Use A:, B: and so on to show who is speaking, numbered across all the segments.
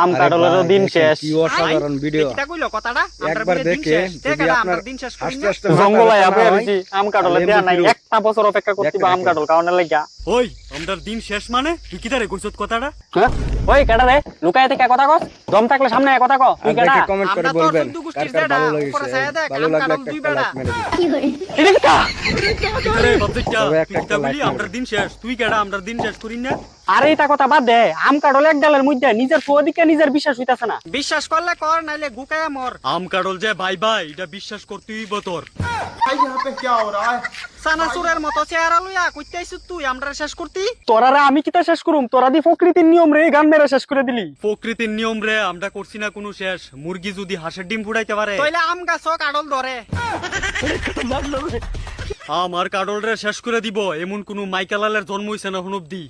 A: আম কাটলেরও দিন শেষ।
B: কি অসাধারণ ভিডিও
C: এটা কইলো কথাটা
B: একবার দেখে যদি আপনার
C: দিন শেষ করি
B: আস্তে
C: না
B: আস্তে
A: জঙ্গলে
B: মাথা
A: আবে
B: ব্যথা
A: রইছি
B: হয়,
A: আম কাটলে
B: লেবু
A: দেয়া নাই,
B: ফিরুক।
A: একটা বছর অপেক্ষা করতে
B: দেখতে
A: আম কাটল কারণে লাগা।
D: ওই আমরার দিন শেষ মানে তুই কি তারে কইছত কথাটা?
A: হ্যাঁ ওই কেডা রে লুকায় থেকে কথা কস, দম থাকলে সামনে আয় কথা ক। তুই
B: আর
A: কেডা?
B: দেখে কমেন্ট করে
C: আমরা তো
B: বলবেন
C: চোদ্দ
B: কার
C: গোষ্ঠীর
B: কার
C: জেডা,
B: ভালো
C: উপরে
B: লাগছে।
C: ছায়া দেখ,
B: ভালো
C: আম
B: লাগলে
C: কাটল
B: একটা
C: দুই
B: লাইক
C: বেড়া।
B: মেরে দিন।
A: এটা কি তা?
D: আরে বাপজিটা
B: তবে
D: তুই
B: একটা
D: কিতা বলি
B: like
D: আমরার দিন শেষ, তুই কেডা আমরার দিন শেষ করিস না?
A: আরে এটা কথা বাদ দে, আম কাটল এক ডালের মধ্যে নিজের সোদিকে নিজের বিশ্বাস হইতাছে না।
C: বিশ্বাস করলে কর, নাইলে গুকায়া মর।
D: আম কাটল যে ভাই ভাই এটা বিশ্বাস করতেই তোর।
C: সানাসুরের মতো চেহারা লইয়া কইতে আইছিস তুই আমরা শেষ করতি?
A: তোরা রে আমি কিতা শেষ করুম, তোরা দি প্রকৃতির নিয়ম রে গান মেরে শেষ করে দিলি।
D: প্রকৃতির নিয়ম রে আমরা করছি না কোনো শেষ। মুরগি যদি হাঁসের ডিম ফুটাইতে পারে,
C: তইলে আম গাছ কাটল ধরে।
D: আমার কাটল রে শেষ করে দিব এমন কোন মাইকেলালের জন্ম হইছে না এখন অব্দি।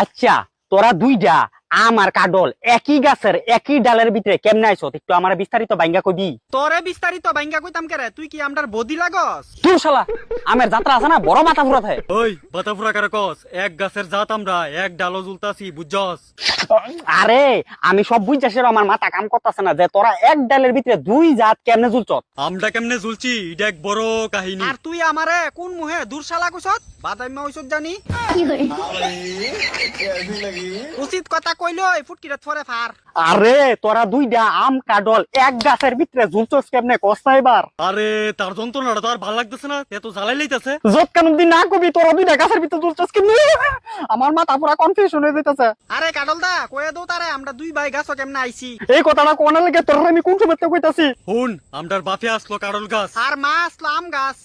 A: আচ্ছা তোরা দুইটা আম আর কাডল একই গাছের একই ডালের ভিতরে কেমনে আইছো একটু আমার বিস্তারিত বাইঙ্গা কবি।
C: তোরে বিস্তারিত বাইঙ্গা কইতাম কেরে, তুই কি আমরার বদি লাগস?
A: তুই শালা আমের যাত্রা আছে না বড় মাথা ফুরা থাকে।
D: ওই বাতাফুরা কারে কস, এক গাছের জাত আমরা, এক ডালও ঝুলতাছি বুঝছস?
A: আরে আমি সব বুঝছি, আমার মাথা কাম করতেছে না যে তোরা এক ডালের ভিতরে দুই জাত কেমনে ঝুলছ।
D: আমরা কেমনে ঝুলছি এটা এক বড় কাহিনী।
C: আর তুই আমারে কোন মুহে দূরশালা কইছত? বাদাইমা হইছত জানি। উচিত কথা কইলো এই ফুটকিরাত ফরে ফার।
A: আরে তোরা দুইটা আম কাডল এক গাছের ভিতরে ঝুলছস কেমনে কষ্ট এবার।
D: আরে তার যন্ত্রণাটা তো আর ভালো লাগতেছে না, এত জ্বালাই লাইতেছে।
A: যত কানুন দিন না কবি তোরা দুইটা গাছের ভিতরে ঝুলছস কেমনে, আমার মাথা পুরা কনফিউশন হয়ে যাইতাছে।
C: আরে কাটল দা কয়ে দো তারে আমরা দুই ভাই গাছ কেমনে আইছি।
A: এই কথাটা কোনা লাগে তোর আমি কোন সময় কইতাছি।
D: হুন আমরার বাপে আসলো কাটল গাছ,
C: আর মা আসলো আম গাছ।